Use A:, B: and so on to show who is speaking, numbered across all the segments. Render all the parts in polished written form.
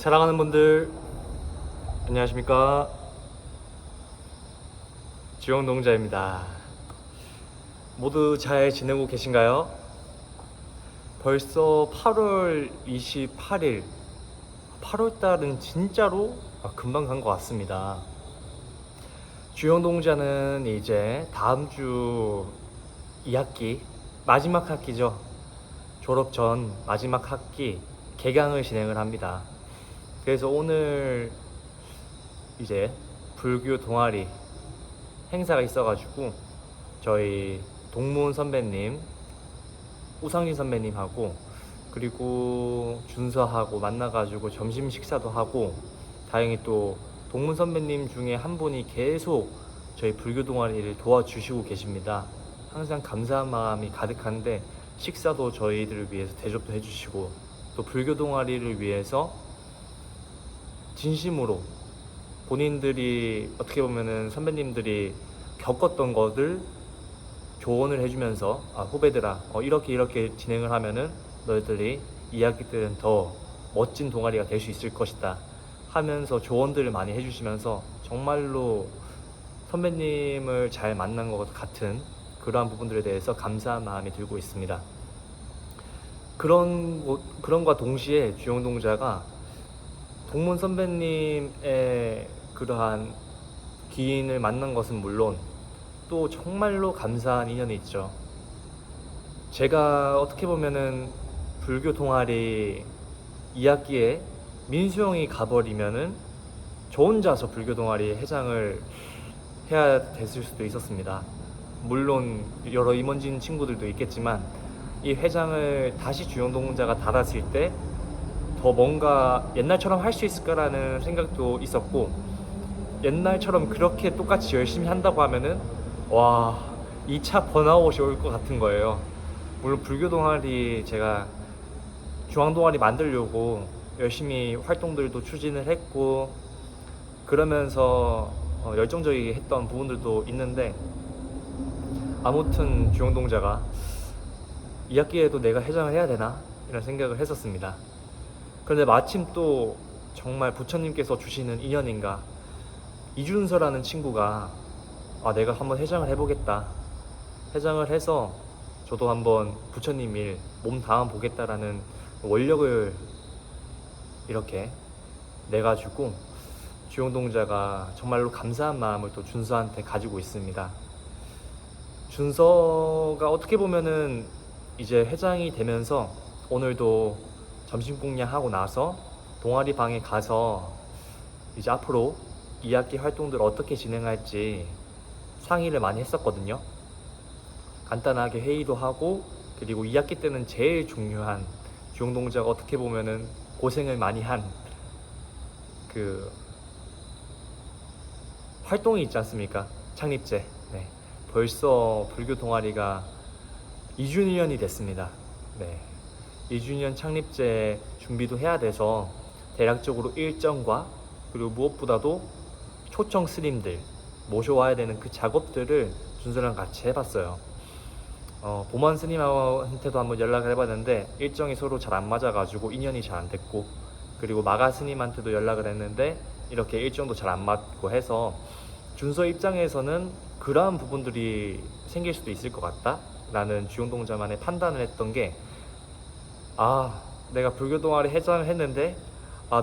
A: 사랑하는 분들 안녕하십니까. 주영농자입니다. 모두 잘 지내고 계신가요? 벌써 8월 28일 8월달은 진짜로 금방 간 것 같습니다. 주영농자는 이제 다음 주 2학기 마지막 학기죠. 졸업 전 마지막 학기 개강을 진행을 합니다. 그래서 오늘 이제 불교 동아리 행사가 있어가지고 저희 동문 선배님, 우상진 선배님하고 그리고 준서하고 만나가지고 점심 식사도 하고, 다행히 또 동문 선배님 중에 한 분이 계속 저희 불교 동아리를 도와주시고 계십니다. 항상 감사한 마음이 가득한데 식사도 저희들을 위해서 대접도 해주시고, 또 불교 동아리를 위해서 진심으로 본인들이 어떻게 보면은 선배님들이 겪었던 것을 조언을 해주면서 후배들아 이렇게 진행을 하면은 너희들이 2학기 때는 더 멋진 동아리가 될 수 있을 것이다 하면서 조언들을 많이 해주시면서 정말로 선배님을 잘 만난 것 같은 그러한 부분들에 대해서 감사한 마음이 들고 있습니다. 그런과 동시에 주영동자가 동문 선배님의 그러한 기인을 만난 것은 물론 또 정말로 감사한 인연이 있죠. 제가 어떻게 보면은 불교 동아리 2학기에 민수 형이 가버리면은 저 혼자서 불교 동아리 회장을 해야 됐을 수도 있었습니다. 물론 여러 임원진 친구들도 있겠지만 이 회장을 다시 주영동자가 달았을 때 더 뭔가 옛날처럼 할 수 있을까라는 생각도 있었고, 옛날처럼 그렇게 똑같이 열심히 한다고 하면은 와 2차 번아웃이 올 것 같은 거예요. 물론 불교 동아리 제가 중앙 동아리 만들려고 열심히 활동들도 추진을 했고 그러면서 열정적이게 했던 부분들도 있는데, 아무튼 주영동자가 2학기에도 내가 회장을 해야 되나 이런 생각을 했었습니다. 그런데 마침 또 정말 부처님께서 주시는 인연인가, 이준서라는 친구가 내가 한번 회장을 해보겠다, 회장을 해서 저도 한번 부처님 일 몸 담아 보겠다라는 원력을 이렇게 내가지고 주영동자가 정말로 감사한 마음을 또 준서한테 가지고 있습니다. 준서가 어떻게 보면은 이제 회장이 되면서 오늘도 점심 공양하고 나서 동아리 방에 가서 이제 앞으로 2학기 활동들 어떻게 진행할지 상의를 많이 했었거든요. 간단하게 회의도 하고, 그리고 2학기 때는 제일 중요한 주영동자가 어떻게 보면은 고생을 많이 한 그 활동이 있지 않습니까? 창립제. 네. 벌써 불교 동아리가 2주년이 됐습니다. 네. 2주년 창립제 준비도 해야 돼서 대략적으로 일정과 그리고 무엇보다도 초청 스님들 모셔와야 되는 그 작업들을 준서랑 같이 해봤어요. 보만 스님한테도 한번 연락을 해봤는데 일정이 서로 잘 안 맞아가지고 인연이 잘 안 됐고, 그리고 마가 스님한테도 연락을 했는데 이렇게 일정도 잘 안 맞고 해서 준서 입장에서는 그러한 부분들이 생길 수도 있을 것 같다 라는 주영동자만의 판단을 했던 게, 내가 불교 동아리 회장을 했는데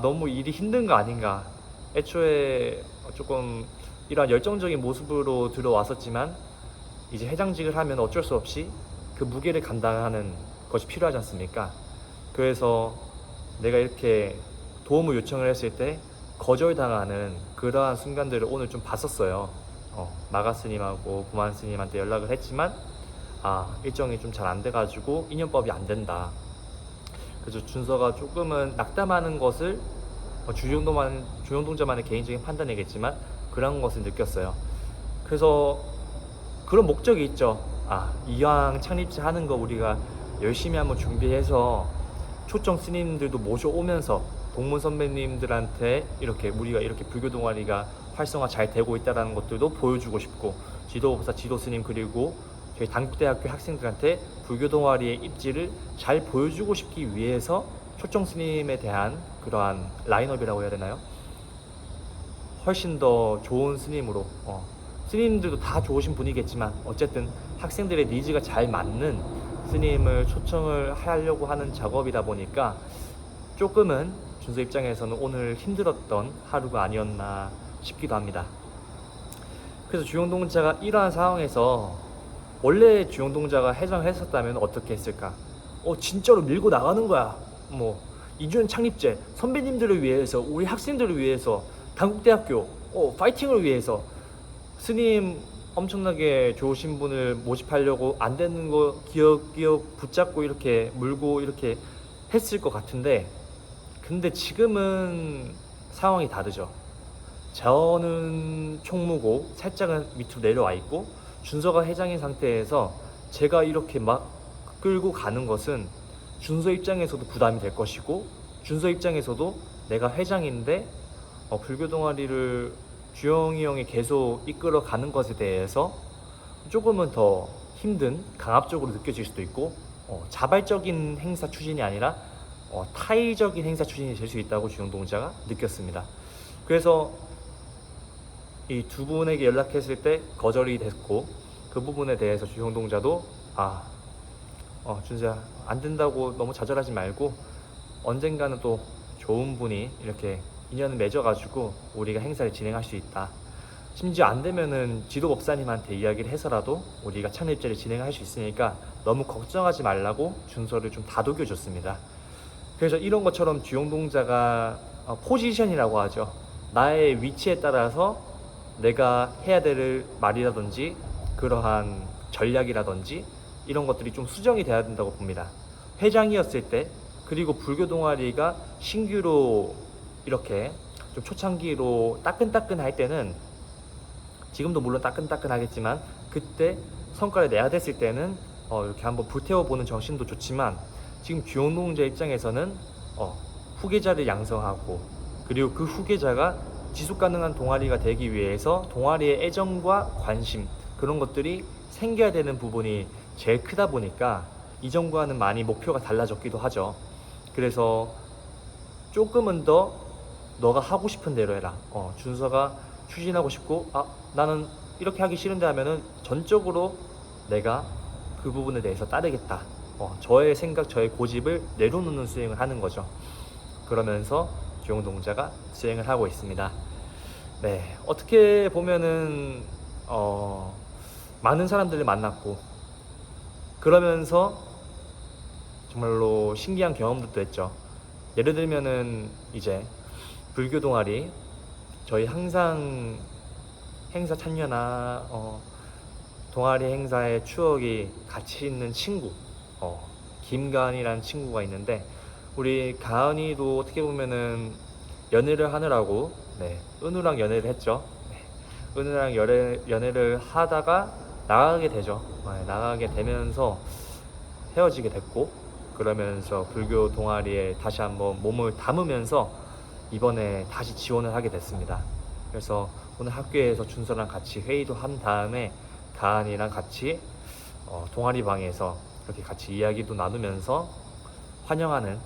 A: 너무 일이 힘든 거 아닌가. 애초에 조금 이러한 열정적인 모습으로 들어왔었지만 이제 회장직을 하면 어쩔 수 없이 그 무게를 감당하는 것이 필요하지 않습니까? 그래서 내가 이렇게 도움을 요청을 했을 때 거절당하는 그러한 순간들을 오늘 좀 봤었어요. 마가 스님하고 보만 스님한테 연락을 했지만 일정이 좀 잘 안 돼가지고 인연법이 안 된다. 그래서 준서가 조금은 낙담하는 것을 주영동자만의 개인적인 판단이겠지만 그런 것을 느꼈어요. 그래서 그런 목적이 있죠. 이왕 창립제 하는 거 우리가 열심히 한번 준비해서 초청 스님들도 모셔오면서 동문 선배님들한테 우리가 이렇게 불교 동아리가 활성화 잘 되고 있다는 것들도 보여주고 싶고, 지도법사 지도스님 그리고 저희 단국대학교 학생들한테 불교 동아리의 입지를 잘 보여주고 싶기 위해서 초청 스님에 대한 그러한 라인업이라고 해야 되나요? 훨씬 더 좋은 스님으로 스님들도 다 좋으신 분이겠지만 어쨌든 학생들의 니즈가 잘 맞는 스님을 초청을 하려고 하는 작업이다 보니까 조금은 준서 입장에서는 오늘 힘들었던 하루가 아니었나 싶기도 합니다. 그래서 주영동자가 이러한 상황에서 원래 주영동자가 해장을 했었다면 어떻게 했을까? 진짜로 밀고 나가는 거야. 뭐 이주연 창립제 선배님들을 위해서, 우리 학생들을 위해서, 단국대학교 파이팅을 위해서 스님 엄청나게 좋으신 분을 모집하려고 안 되는 거 기억 붙잡고 이렇게 물고 이렇게 했을 것 같은데, 근데 지금은 상황이 다르죠. 저는 총무고 살짝은 밑으로 내려와 있고 준서가 회장인 상태에서 제가 이렇게 막 끌고 가는 것은 준서 입장에서도 부담이 될 것이고, 준서 입장에서도 내가 회장인데 불교 동아리를 주영이 형이 계속 이끌어 가는 것에 대해서 조금은 더 힘든, 강압적으로 느껴질 수도 있고 자발적인 행사 추진이 아니라 타의적인 행사 추진이 될 수 있다고 주영동자가 느꼈습니다. 그래서 이 두 분에게 연락했을 때 거절이 됐고, 그 부분에 대해서 주영동자도 준서야 안 된다고 너무 좌절하지 말고 언젠가는 또 좋은 분이 이렇게 인연을 맺어가지고 우리가 행사를 진행할 수 있다. 심지어 안 되면은 지도 법사님한테 이야기를 해서라도 우리가 창립제를 진행할 수 있으니까 너무 걱정하지 말라고 준서를 좀 다독여줬습니다. 그래서 이런 것처럼 주영동자가 포지션이라고 하죠. 나의 위치에 따라서 내가 해야 될 말이라든지 그러한 전략이라든지 이런 것들이 좀 수정이 돼야 된다고 봅니다. 회장이었을 때, 그리고 불교 동아리가 신규로 이렇게 좀 초창기로 따끈따끈할 때는, 지금도 물론 따끈따끈하겠지만 그때 성과를 내야 됐을 때는 이렇게 한번 불태워보는 정신도 좋지만, 지금 주영동자 입장에서는 후계자를 양성하고, 그리고 그 후계자가 지속가능한 동아리가 되기 위해서 동아리의 애정과 관심, 그런 것들이 생겨야 되는 부분이 제일 크다 보니까 이전과는 많이 목표가 달라졌기도 하죠. 그래서 조금은 더 너가 하고 싶은 대로 해라. 준서가 추진하고 싶고 나는 이렇게 하기 싫은데 하면은 전적으로 내가 그 부분에 대해서 따르겠다. 저의 생각, 저의 고집을 내려놓는 수행을 하는 거죠. 그러면서 주영동자가 수행을 하고 있습니다. 네, 어떻게 보면은 많은 사람들을 만났고, 그러면서 정말로 신기한 경험도 했죠. 예를 들면은 이제 불교 동아리, 저희 항상 행사 참여나 동아리 행사의 추억이 같이 있는 친구, 김가은이라는 친구가 있는데, 우리 가은이도 어떻게 보면은 연애를 하느라고 은우랑 연애를 했죠. 은우랑 연애를 하다가 나가게 되죠. 나가게 되면서 헤어지게 됐고, 그러면서 불교 동아리에 다시 한번 몸을 담으면서 이번에 다시 지원을 하게 됐습니다. 그래서 오늘 학교에서 준서랑 같이 회의도 한 다음에 가은이랑 같이 동아리 방에서 이렇게 같이 이야기도 나누면서 환영하는,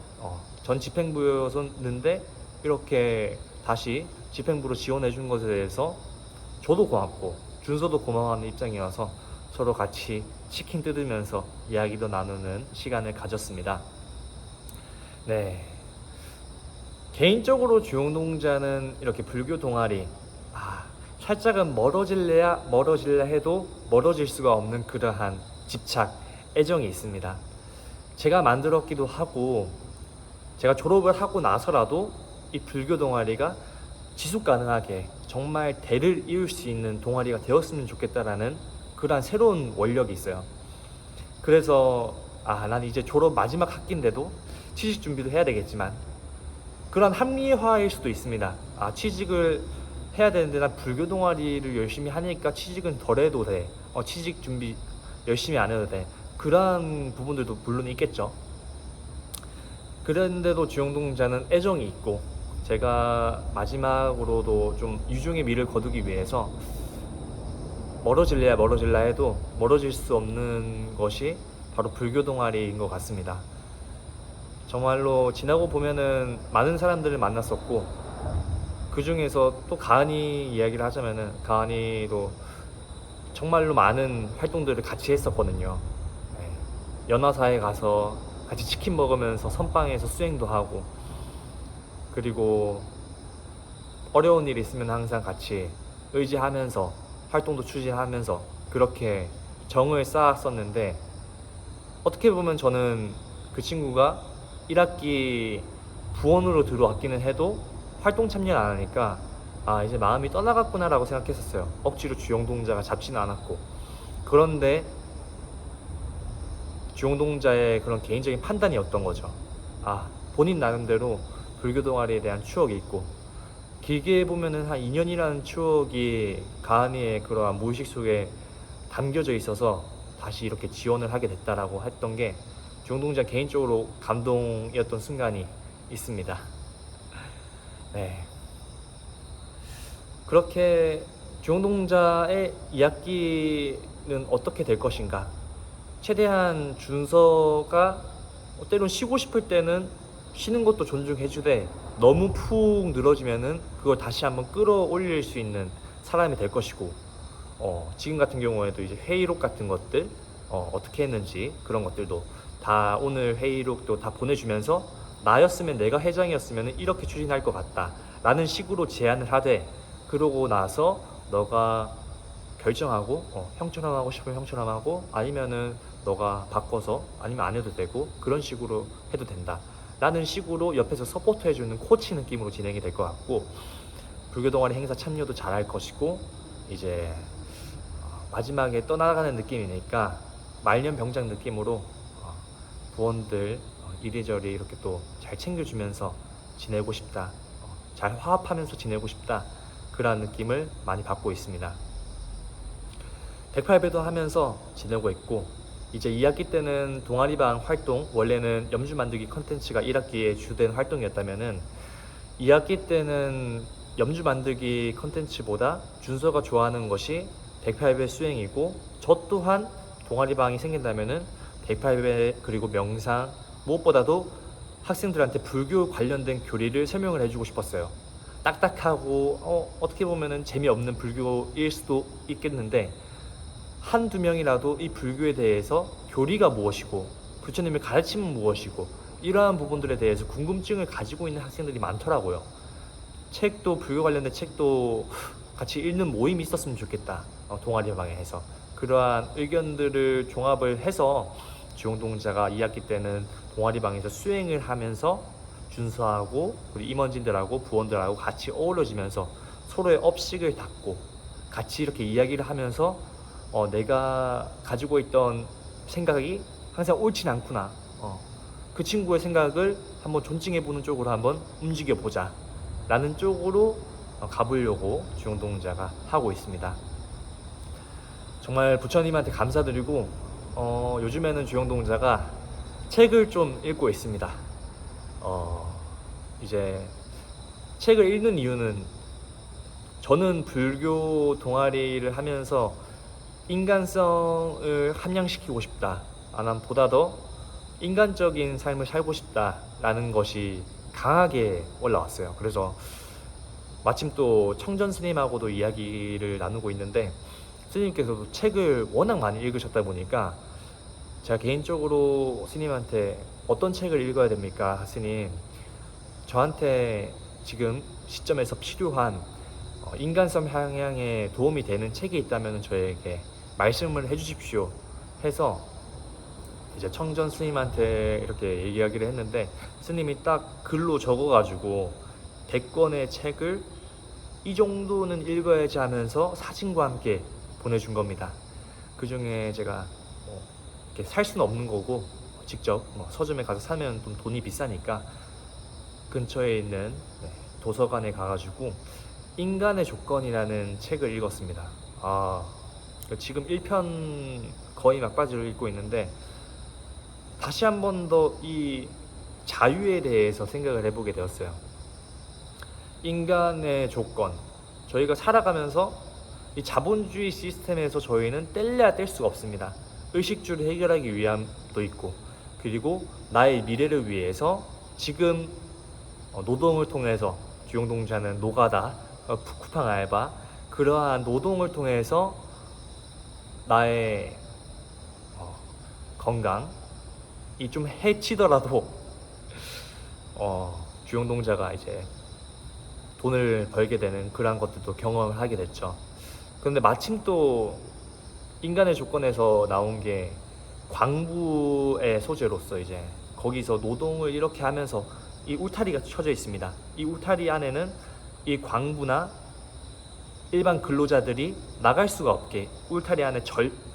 A: 전 집행부였었는데 이렇게 다시 집행부로 지원해 준 것에 대해서 저도 고맙고 준서도 고마워하는 입장이어서 서로 같이 치킨 뜯으면서 이야기도 나누는 시간을 가졌습니다. 네, 개인적으로 주영동자는 이렇게 불교 동아리 살짝은 멀어질래야 해도 멀어질 수가 없는 그러한 집착, 애정이 있습니다. 제가 만들었기도 하고, 제가 졸업을 하고 나서라도 이 불교 동아리가 지속 가능하게 정말 대를 이을 수 있는 동아리가 되었으면 좋겠다라는 그러한 새로운 원력이 있어요. 그래서 난 이제 졸업 마지막 학기인데도 취직 준비도 해야 되겠지만, 그런 합리화일 수도 있습니다. 취직을 해야 되는데 난 불교 동아리를 열심히 하니까 취직은 덜 해도 돼. 취직 준비 열심히 안 해도 돼. 그러한 부분들도 물론 있겠죠. 그런데도 주영동자는 애정이 있고, 제가 마지막으로도 좀 유종의 미를 거두기 위해서 멀어질래야 해도 멀어질 수 없는 것이 바로 불교 동아리인 것 같습니다. 정말로 지나고 보면은 많은 사람들을 만났었고, 그 중에서 또 가은이 이야기를 하자면은 가은이도 정말로 많은 활동들을 같이 했었거든요. 네. 연화사에 가서 같이 치킨 먹으면서 선빵에서 수행도 하고, 그리고 어려운 일 있으면 항상 같이 의지하면서 활동도 추진하면서 그렇게 정을 쌓았었는데, 어떻게 보면 저는 그 친구가 1학기 부원으로 들어왔기는 해도 활동 참여를 안 하니까 아, 이제 마음이 떠나갔구나 라고 생각했었어요. 억지로 주용동자가 잡지는 않았고. 그런데 주용동자의 그런 개인적인 판단이었던 거죠. 아, 본인 나름대로 불교 동아리에 대한 추억이 있고, 길게 보면은 한 2년이라는 추억이 가은이의 그러한 무의식 속에 담겨져 있어서 다시 이렇게 지원을 하게 됐다라고 했던 게 주용동자 개인적으로 감동이었던 순간이 있습니다. 네. 그렇게 주용동자의 2학기는 어떻게 될 것인가? 최대한 준서가 때론 쉬고 싶을 때는 쉬는 것도 존중해주되, 너무 푹 늘어지면은 그걸 다시 한번 끌어올릴 수 있는 사람이 될 것이고, 지금 같은 경우에도 이제 회의록 같은 것들 어떻게 했는지 그런 것들도 다 오늘 회의록도 다 보내주면서, 나였으면, 내가 회장이었으면 이렇게 추진할 것 같다 라는 식으로 제안을 하되, 그러고 나서 너가 결정하고 형처럼 하고 싶으면 형처럼 하고, 아니면은 너가 바꿔서 아니면 안 해도 되고, 그런 식으로 해도 된다 라는 식으로 옆에서 서포트 해주는 코치 느낌으로 진행이 될 것 같고, 불교 동아리 행사 참여도 잘할 것이고, 이제 마지막에 떠나가는 느낌이니까 말년병장 느낌으로 부원들 이리저리 이렇게 또 잘 챙겨주면서 지내고 싶다, 잘 화합하면서 지내고 싶다, 그런 느낌을 많이 받고 있습니다. 108배도 하면서 지내고 있고, 이제 2학기 때는 동아리방 활동, 원래는 염주 만들기 컨텐츠가 1학기에 주된 활동이었다면은 2학기 때는 염주 만들기 컨텐츠보다 준서가 좋아하는 것이 108배 수행이고, 저 또한 동아리방이 생긴다면은 108배 그리고 명상, 무엇보다도 학생들한테 불교 관련된 교리를 설명을 해주고 싶었어요. 딱딱하고 어떻게 보면은 재미없는 불교일 수도 있겠는데, 한두 명이라도 이 불교에 대해서 교리가 무엇이고 부처님의 가르침은 무엇이고 이러한 부분들에 대해서 궁금증을 가지고 있는 학생들이 많더라고요. 책도, 불교 관련된 책도 같이 읽는 모임이 있었으면 좋겠다, 동아리방에 해서. 그러한 의견들을 종합을 해서 주용동자가 2학기 때는 동아리방에서 수행을 하면서 준서하고 우리 임원진들하고 부원들하고 같이 어우러지면서 서로의 업식을 닦고 같이 이렇게 이야기를 하면서 내가 가지고 있던 생각이 항상 옳진 않구나, 그 친구의 생각을 한번 존중해보는 쪽으로 한번 움직여보자 라는 쪽으로 가보려고 주용동자가 하고 있습니다. 정말 부처님한테 감사드리고, 요즘에는 주용동자가 책을 좀 읽고 있습니다. 이제 책을 읽는 이유는, 저는 불교 동아리를 하면서 인간성을 함양시키고 싶다, 아니면 보다 더 인간적인 삶을 살고 싶다 라는 것이 강하게 올라왔어요. 그래서 마침 또 청전 스님하고도 이야기를 나누고 있는데, 스님께서도 책을 워낙 많이 읽으셨다 보니까 제가 개인적으로 스님한테 어떤 책을 읽어야 됩니까? 스님, 저한테 지금 시점에서 필요한 인간성 향양에 도움이 되는 책이 있다면 저에게 말씀을 해주십시오 해서 이제 청전 스님한테 이렇게 이야기를 했는데, 스님이 딱 글로 적어가지고 100권의 책을 이 정도는 읽어야지 하면서 사진과 함께 보내준 겁니다. 그 중에 제가 이렇게 살 수는 없는 거고, 직접 서점에 가서 사면 좀 돈이 비싸니까 근처에 있는 도서관에 가가지고 인간의 조건이라는 책을 읽었습니다. 지금 1편 거의 막바지로 읽고 있는데, 다시 한 번 더 이 자유에 대해서 생각을 해보게 되었어요. 인간의 조건, 저희가 살아가면서 이 자본주의 시스템에서 저희는 뗄래야 뗄 수가 없습니다. 의식주를 해결하기 위함도 있고, 그리고 나의 미래를 위해서 지금 노동을 통해서 주용동자는 노가다, 쿠팡 알바, 그러한 노동을 통해서 나의 건강이 좀 해치더라도 주용동자가 이제 돈을 벌게 되는 그러한 것들도 경험을 하게 됐죠. 그런데 마침 또 인간의 조건에서 나온 게 광부의 소재로서 이제 거기서 노동을 이렇게 하면서 이 울타리가 쳐져 있습니다. 이 울타리 안에는 이 광부나 일반 근로자들이 나갈 수가 없게 울타리 안에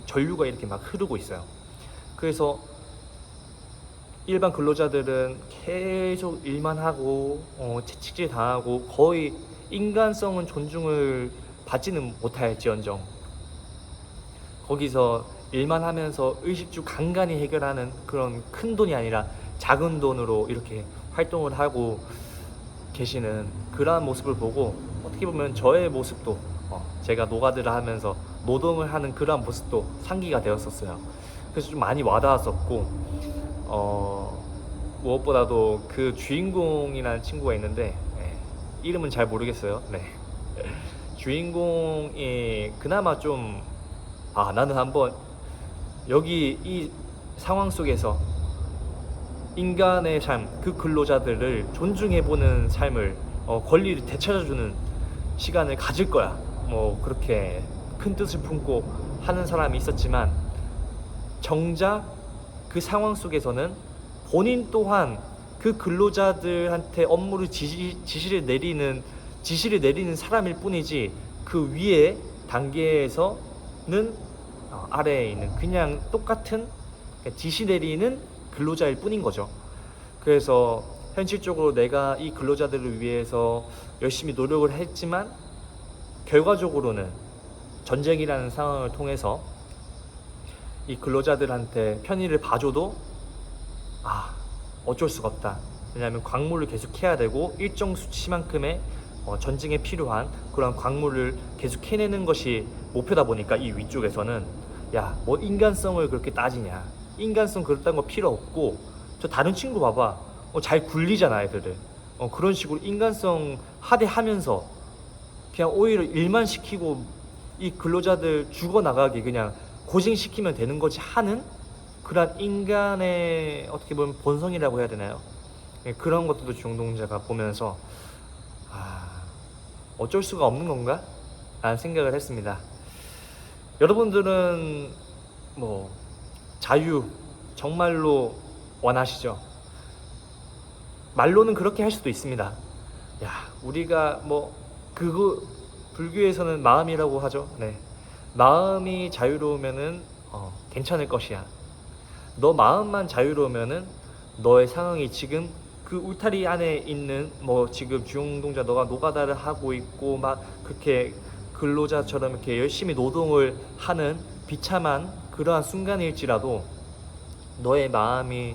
A: 전류가 이렇게 막 흐르고 있어요. 그래서 일반 근로자들은 계속 일만 하고 채찍질 당하고 거의 인간성은 존중을 받지는 못할지언정 거기서 일만 하면서 의식주 간간히 해결하는 그런 큰 돈이 아니라 작은 돈으로 이렇게 활동을 하고 계시는 그러한 모습을 보고 어떻게 보면 저의 모습도 제가 노가드를 하면서 노동을 하는 그러한 모습도 상기가 되었었어요. 그래서 좀 많이 와닿았었고 무엇보다도 그 주인공이라는 친구가 있는데 이름은 잘 모르겠어요. 주인공이 그나마 좀 나는 한번 여기 이 상황 속에서 인간의 삶, 그 근로자들을 존중해보는 삶을 권리를 되찾아주는 시간을 가질 거야. 뭐 그렇게 큰 뜻을 품고 하는 사람이 있었지만 정작 그 상황 속에서는 본인 또한 그 근로자들한테 업무를 지시를 내리는 사람일 뿐이지 그 위에 단계에서는 아래에 있는 그냥 똑같은 지시 내리는 근로자일 뿐인 거죠. 그래서 현실적으로 내가 이 근로자들을 위해서 열심히 노력을 했지만 결과적으로는 전쟁이라는 상황을 통해서 이 근로자들한테 편의를 봐줘도 어쩔 수가 없다. 왜냐하면 광물을 계속 해야 되고 일정 수치만큼의 전쟁에 필요한 그런 광물을 계속 해내는 것이 목표다 보니까 이 위쪽에서는 뭐 인간성을 그렇게 따지냐, 인간성 그렇다는 거 필요 없고 저 다른 친구 봐봐 잘 굴리잖아 애들을. 그런 식으로 인간성 하대하면서 그냥 오히려 일만 시키고 이 근로자들 죽어나가게 그냥 고생시키면 되는 거지 하는 그런 인간의 어떻게 보면 본성이라고 해야 되나요? 그런 것들도 주용동자가 보면서 어쩔 수가 없는 건가? 라는 생각을 했습니다. 여러분들은 뭐 자유 정말로 원하시죠? 말로는 그렇게 할 수도 있습니다. 우리가 뭐 그거 불교에서는 마음이라고 하죠. 마음이 자유로우면은 괜찮을 것이야. 너 마음만 자유로우면은 너의 상황이 지금 그 울타리 안에 있는 뭐 지금 주용동자 너가 노가다를 하고 있고 막 그렇게 근로자처럼 이렇게 열심히 노동을 하는 비참한 그러한 순간일지라도 너의 마음이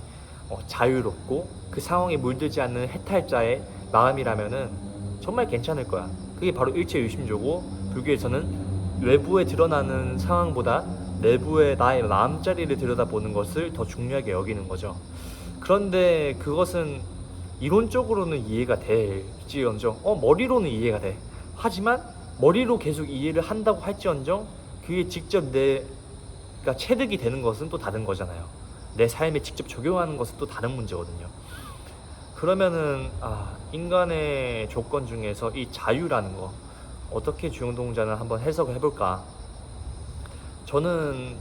A: 자유롭고 그 상황에 물들지 않는 해탈자의 마음이라면은 정말 괜찮을 거야. 그게 바로 일체유심조고 불교에서는 외부에 드러나는 상황보다 내부의 나의 마음자리를 들여다보는 것을 더 중요하게 여기는 거죠. 그런데 그것은 이론적으로는 이해가 될지언정 머리로는 이해가 돼. 하지만 머리로 계속 이해를 한다고 할지언정 그게 직접 내가 체득이 되는 것은 또 다른 거잖아요. 내 삶에 직접 적용하는 것은 또 다른 문제거든요. 그러면은 인간의 조건 중에서 이 자유라는 거 어떻게 주용동자는 한번 해석을 해볼까? 저는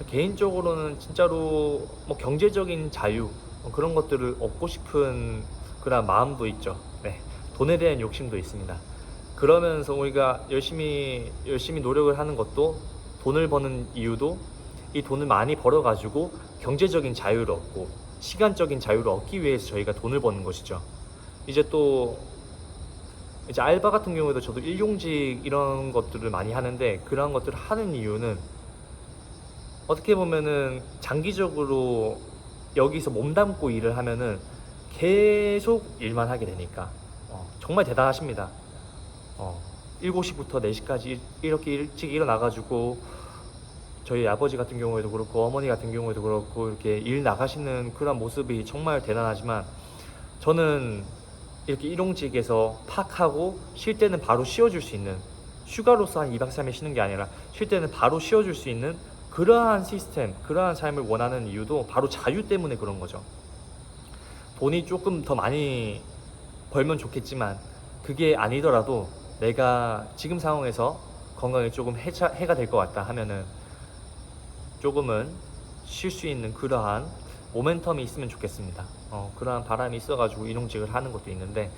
A: 개인적으로는 진짜로 뭐 경제적인 자유 그런 것들을 얻고 싶은 그런 마음도 있죠. 돈에 대한 욕심도 있습니다. 그러면서 우리가 열심히 노력을 하는 것도 돈을 버는 이유도 이 돈을 많이 벌어가지고 경제적인 자유를 얻고 시간적인 자유를 얻기 위해서 저희가 돈을 버는 것이죠. 이제 알바 같은 경우에도 저도 일용직 이런 것들을 많이 하는데 그런 것들을 하는 이유는 어떻게 보면은 장기적으로 여기서 몸담고 일을 하면은 계속 일만 하게 되니까 정말 대단하십니다. 7시부터 4시까지 이렇게 일찍 일어나가지고 저희 아버지 같은 경우에도 그렇고 어머니 같은 경우에도 그렇고 이렇게 일 나가시는 그런 모습이 정말 대단하지만 저는 이렇게 일용직에서 팍 하고 쉴 때는 바로 쉬어줄 수 있는, 휴가로서 한 2박 3일 쉬는 게 아니라 쉴 때는 바로 쉬어줄 수 있는 그러한 시스템, 그러한 삶을 원하는 이유도 바로 자유 때문에 그런 거죠. 돈이 조금 더 많이 벌면 좋겠지만 그게 아니더라도 내가 지금 상황에서 건강에 조금 해가 될 것 같다 하면은 조금은 쉴 수 있는 그러한 모멘텀이 있으면 좋겠습니다. 그러한 바람이 있어가지고 일용직을 하는 것도 있는데,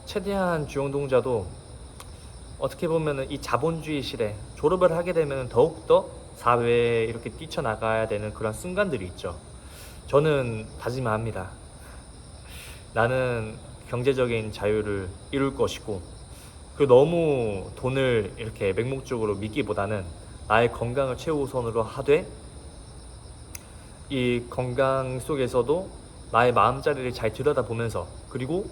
A: 최대한 주용동자도 어떻게 보면은 이 자본주의 시대 졸업을 하게 되면 더욱더 사회에 이렇게 뛰쳐나가야 되는 그런 순간들이 있죠. 저는 다짐합니다. 나는 경제적인 자유를 이룰 것이고, 그 너무 돈을 이렇게 맹목적으로 믿기보다는 나의 건강을 최우선으로 하되, 이 건강 속에서도 나의 마음자리를 잘 들여다보면서, 그리고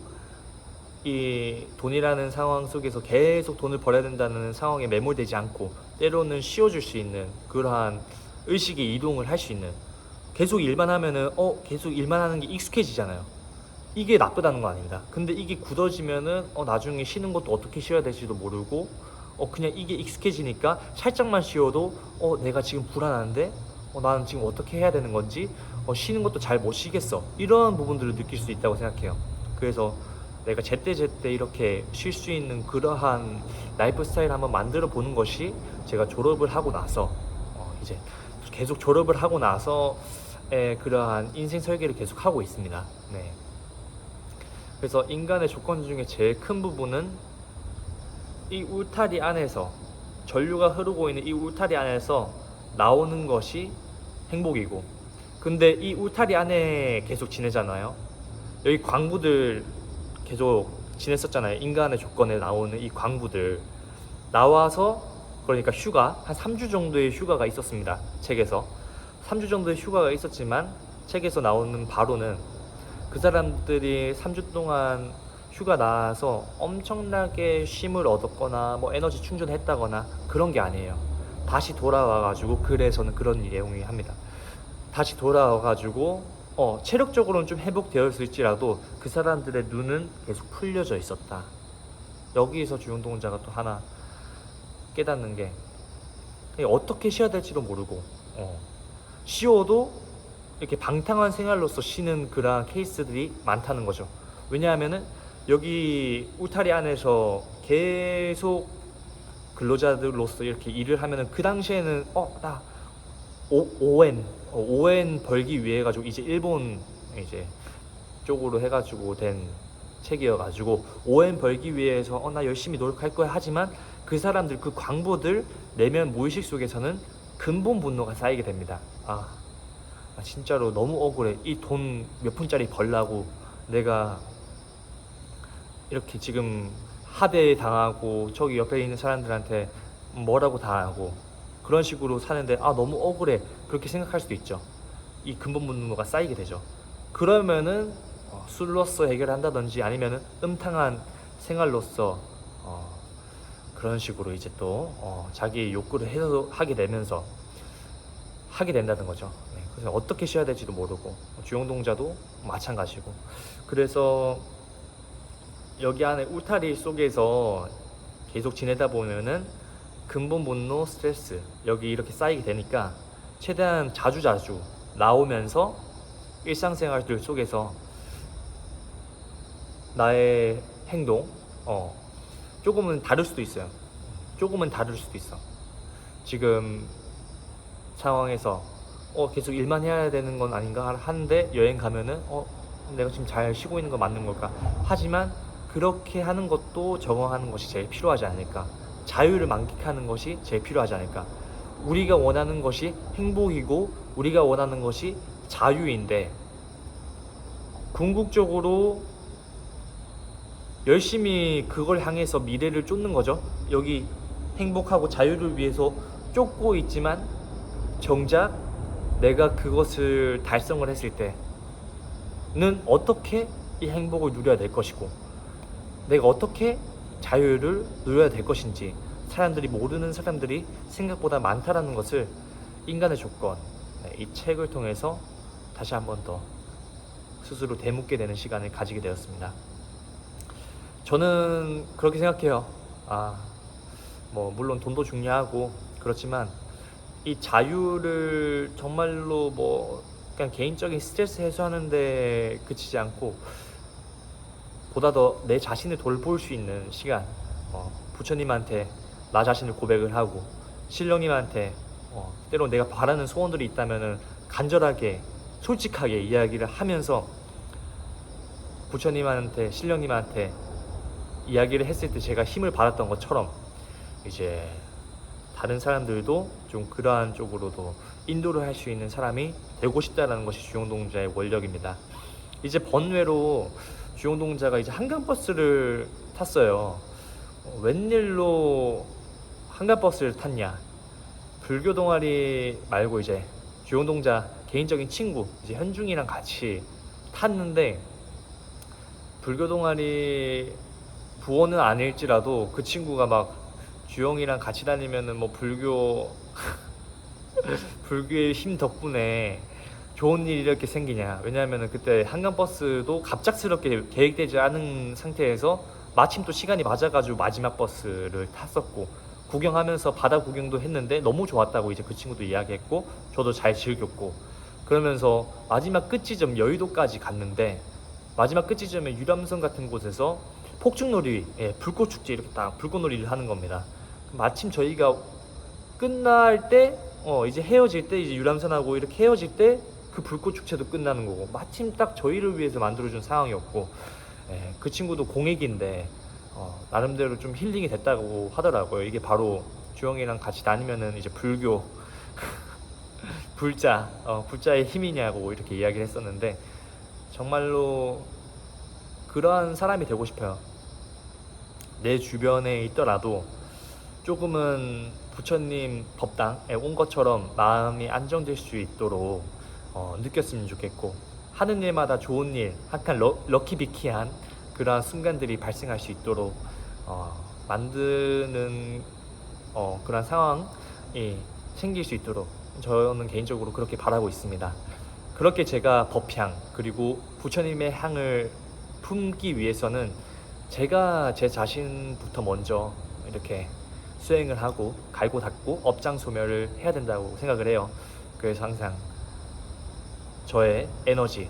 A: 이 돈이라는 상황 속에서 계속 돈을 벌어야 된다는 상황에 매몰되지 않고 때로는 쉬어줄 수 있는 그러한 의식의 이동을 할 수 있는, 계속 일만 하면은 계속 일만 하는 게 익숙해지잖아요. 이게 나쁘다는 거 아닙니다. 근데 이게 굳어지면은 나중에 쉬는 것도 어떻게 쉬어야 될지도 모르고 그냥 이게 익숙해지니까 살짝만 쉬어도 내가 지금 불안한데 나는 지금 어떻게 해야 되는 건지, 쉬는 것도 잘 못 쉬겠어, 이런 부분들을 느낄 수 있다고 생각해요. 그래서 내가 제때제때 이렇게 쉴 수 있는 그러한 라이프 스타일을 한번 만들어 보는 것이 제가 졸업을 하고 나서 이제 계속 졸업을 하고 나서 그러한 인생 설계를 계속 하고 있습니다. 네. 그래서 인간의 조건 중에 제일 큰 부분은 이 울타리 안에서, 전류가 흐르고 있는 이 울타리 안에서 나오는 것이 행복이고, 근데 이 울타리 안에 계속 지내잖아요. 여기 광부들 계속 지냈었잖아요. 인간의 조건에 나오는 이 광부들 나와서, 그러니까 휴가 한 3주 정도의 휴가가 있었습니다. 책에서 3주 정도의 휴가가 있었지만 책에서 나오는 바로는 그 사람들이 3주 동안 휴가 나와서 엄청나게 쉼을 얻었거나 뭐 에너지 충전했다거나 그런 게 아니에요. 다시 돌아와가지고, 글에서는 그런 내용이 합니다. 다시 돌아와가지고 체력적으로는 좀 회복되었을지라도 그 사람들의 눈은 계속 풀려져 있었다. 여기에서 주용동자가 또 하나 깨닫는 게, 어떻게 쉬어야 될지도 모르고 쉬어도 이렇게 방탕한 생활로서 쉬는 그런 케이스들이 많다는 거죠. 왜냐하면은 여기 울타리 안에서 계속 근로자들로서 이렇게 일을 하면은 그 당시에는 나 ON 벌기 위해 가지고 이제 일본 이제 쪽으로 해가지고 된 책이어가지고 ON 벌기 위해서 나 열심히 노력할 거야 하지만 그 사람들, 그 광부들 내면 무의식 속에서는 근본 분노가 쌓이게 됩니다. 진짜로 너무 억울해. 이 돈 몇 푼짜리 벌라고 내가 이렇게 지금 하대 당하고 저기 옆에 있는 사람들한테 뭐라고 당하고 그런 식으로 사는데 너무 억울해, 그렇게 생각할 수도 있죠. 이 근본 분노가 쌓이게 되죠. 그러면은 술로서 해결한다든지 아니면은 음탕한 생활로서 그런 식으로 이제 또 자기 욕구를 해소하게 되면서 하게 된다는 거죠. 네, 그래서 어떻게 쉬어야 될지도 모르고, 주용동자도 마찬가지고. 그래서 여기 안에 울타리 속에서 계속 지내다 보면은 근본 분노, 스트레스 여기 이렇게 쌓이게 되니까 최대한 자주자주 나오면서 일상생활들 속에서 나의 행동 조금은 다를 수도 있어요. 조금은 다를 수도 있어. 지금 상황에서 계속 일만 해야 되는 건 아닌가 하는데, 여행 가면은 내가 지금 잘 쉬고 있는 거 맞는 걸까? 하지만 그렇게 하는 것도 적응하는 것이 제일 필요하지 않을까? 자유를 만끽하는 것이 제일 필요하지 않을까? 우리가 원하는 것이 행복이고 우리가 원하는 것이 자유인데, 궁극적으로 열심히 그걸 향해서 미래를 쫓는 거죠. 여기 행복하고 자유를 위해서 쫓고 있지만 정작 내가 그것을 달성을 했을 때는 어떻게 이 행복을 누려야 될 것이고, 내가 어떻게 자유를 누려야 될 것인지 사람들이 모르는 사람들이 생각보다 많다라는 것을 인간의 조건, 이 책을 통해서 다시 한 번 더 스스로 되묻게 되는 시간을 가지게 되었습니다. 저는 그렇게 생각해요. 뭐 물론 돈도 중요하고 그렇지만 이 자유를 정말로 뭐 그냥 개인적인 스트레스 해소하는데 그치지 않고 보다 더 내 자신을 돌볼 수 있는 시간, 부처님한테 나 자신을 고백을 하고 신령님한테 때론 내가 바라는 소원들이 있다면은 간절하게 솔직하게 이야기를 하면서 부처님한테 신령님한테 이야기를 했을 때 제가 힘을 받았던 것처럼 이제 다른 사람들도 좀 그러한 쪽으로도 인도를 할 수 있는 사람이 되고 싶다라는 것이 주용동자의 원력입니다. 이제 번외로 주용동자가 이제 한강버스를 탔어요. 웬일로 한강버스를 탔냐? 불교 동아리 말고 이제 주용동자 개인적인 친구 이제 현중이랑 같이 탔는데 불교 동아리 부원은 아닐지라도 그 친구가 막 주영이랑 같이 다니면은 뭐 불교의 힘 덕분에 좋은 일이 이렇게 생기냐. 왜냐하면 그때 한강버스도 갑작스럽게 계획되지 않은 상태에서 마침 또 시간이 맞아가지고 마지막 버스를 탔었고 구경하면서 바다 구경도 했는데 너무 좋았다고 이제 그 친구도 이야기했고 저도 잘 즐겼고 그러면서 마지막 끝지점 여의도까지 갔는데 마지막 끝지점에 유람선 같은 곳에서 폭죽놀이, 불꽃축제 이렇게 딱 불꽃놀이를 하는 겁니다. 마침 저희가 끝날 때 이제 헤어질 때 이제 유람선하고 이렇게 헤어질 때 그 불꽃축제도 끝나는 거고 마침 딱 저희를 위해서 만들어준 상황이었고 그 친구도 공익인데 나름대로 좀 힐링이 됐다고 하더라고요. 이게 바로 주영이랑 같이 다니면은 이제 불교 불자의 힘이냐고 이렇게 이야기를 했었는데 정말로 그러한 사람이 되고 싶어요. 내 주변에 있더라도 조금은 부처님 법당에 온 것처럼 마음이 안정될 수 있도록 느꼈으면 좋겠고 하는 일마다 좋은 일, 약간 럭키비키한 그러한 순간들이 발생할 수 있도록 만드는 그런 상황이 생길 수 있도록 저는 개인적으로 그렇게 바라고 있습니다. 그렇게 제가 법향 그리고 부처님의 향을 품기 위해서는 제가 제 자신부터 먼저 이렇게 수행을 하고 갈고 닦고 업장 소멸을 해야 된다고 생각을 해요. 그래서 항상 저의 에너지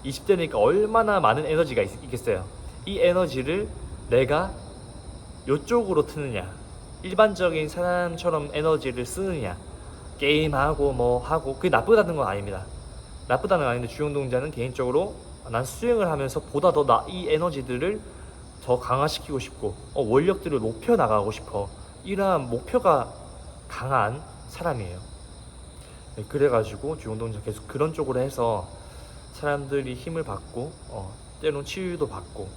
A: 20대니까 얼마나 많은 에너지가 있겠어요. 이 에너지를 내가 이쪽으로 트느냐 일반적인 사람처럼 에너지를 쓰느냐 게임하고 뭐 하고 그게 나쁘다는 건 아닙니다. 나쁘다는 건 아닌데 주용동자는 개인적으로 난 수행을 하면서 보다 더 이 에너지들을 더 강화시키고 싶고 원력들을 높여 나가고 싶어 이러한 목표가 강한 사람이에요. 그래가지고 주용동자 계속 그런 쪽으로 해서 사람들이 힘을 받고 때론 치유도 받고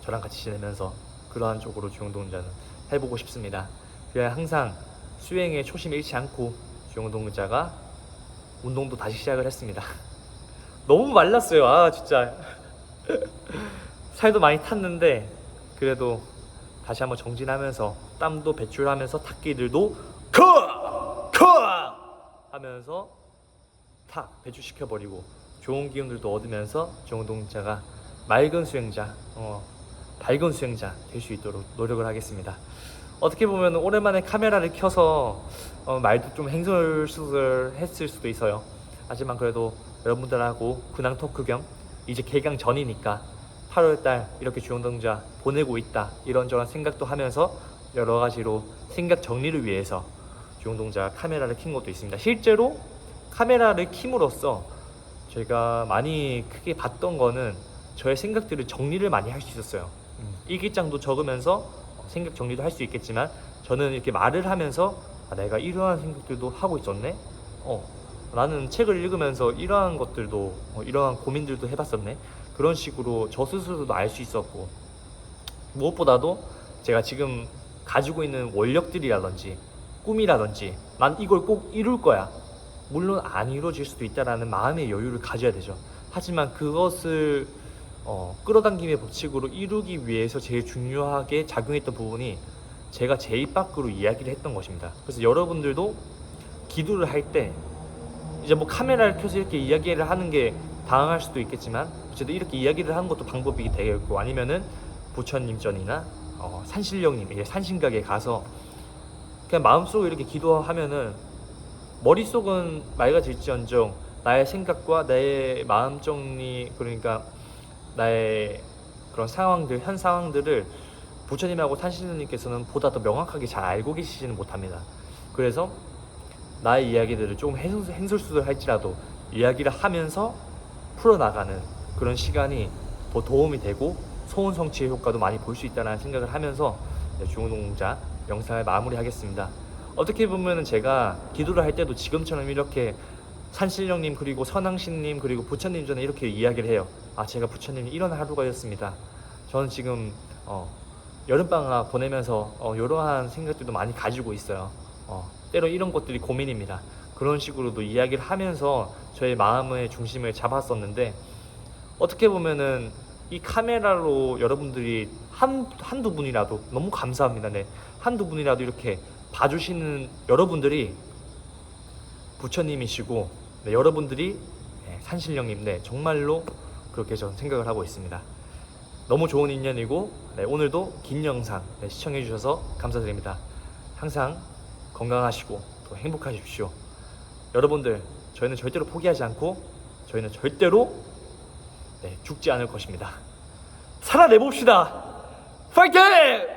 A: 저랑 같이 지내면서 그러한 쪽으로 주용동자는 해보고 싶습니다. 그래야 항상 수행에 초심 잃지 않고 주용동자가 운동도 다시 시작을 했습니다. 너무 말랐어요. 진짜 살도 많이 탔는데 그래도 다시 한번 정진하면서 땀도 배출하면서 탁기들도 하면서 탁 배출시켜버리고 좋은 기운들도 얻으면서 주용동자가 맑은 수행자, 밝은 수행자 될 수 있도록 노력을 하겠습니다. 어떻게 보면 오랜만에 카메라를 켜서 말도 좀 행설수설했을 수도 있어요. 하지만 그래도 여러분들하고 근황 토크 겸 이제 개강 전이니까 8월달 이렇게 주용동자 보내고 있다 이런저런 생각도 하면서 여러 가지로 생각 정리를 위해서 주용동자 카메라를 킨 것도 있습니다. 실제로 카메라를 킴으로써 제가 많이 크게 봤던 거는 저의 생각들을 정리를 많이 할 수 있었어요. 일기장도 적으면서 생각 정리도 할 수 있겠지만 저는 이렇게 말을 하면서 내가 이러한 생각들도 하고 있었네. 나는 책을 읽으면서 이러한 것들도 이러한 고민들도 해봤었네. 그런 식으로 저 스스로도 알 수 있었고 무엇보다도 제가 지금 가지고 있는 원력들이라든지 꿈이라든지 난 이걸 꼭 이룰 거야. 물론 안 이루어질 수도 있다라는 마음의 여유를 가져야 되죠. 하지만 그것을 끌어당김의 법칙으로 이루기 위해서 제일 중요하게 작용했던 부분이 제가 제 입 밖으로 이야기를 했던 것입니다. 그래서 여러분들도 기도를 할 때 이제 뭐 카메라를 켜서 이렇게 이야기를 하는 게 당황할 수도 있겠지만 어쨌든 이렇게 이야기를 하는 것도 방법이 되겠고, 아니면은 부처님 전이나 산신령님, 산신각에 가서 그냥 마음속으로 이렇게 기도하면은 머릿속은 맑아질지언정 나의 생각과 나의 마음 정리, 그러니까 나의 그런 상황들, 현 상황들을 부처님하고 산신령님께서는 보다 더 명확하게 잘 알고 계시지는 못합니다. 그래서 나의 이야기들을 조금 횡설수설 할지라도 이야기를 하면서 풀어나가는 그런 시간이 더 도움이 되고 소원 성취의 효과도 많이 볼 수 있다는 생각을 하면서 중운동자 영상을 마무리하겠습니다. 어떻게 보면 제가 기도를 할 때도 지금처럼 이렇게 산신령님 그리고 선왕신님 그리고 부처님 전에 이렇게 이야기를 해요. 제가 부처님이 이런 하루가였습니다. 저는 지금 여름방학 보내면서 이러한 생각들도 많이 가지고 있어요. 때로 이런 것들이 고민입니다. 그런 식으로도 이야기를 하면서 저의 마음의 중심을 잡았었는데, 어떻게 보면은 이 카메라로 여러분들이 한두 분이라도 너무 감사합니다. 네. 한두 분이라도 이렇게 봐주시는 여러분들이 부처님이시고, 네, 여러분들이 산신령님, 네, 정말로 그렇게 저는 생각을 하고 있습니다. 너무 좋은 인연이고, 네, 오늘도 긴 영상 시청해 주셔서 감사드립니다. 항상 건강하시고 또 행복하십시오. 여러분들, 저희는 절대로 포기하지 않고 저희는 절대로 죽지 않을 것입니다. 살아내봅시다. 파이팅!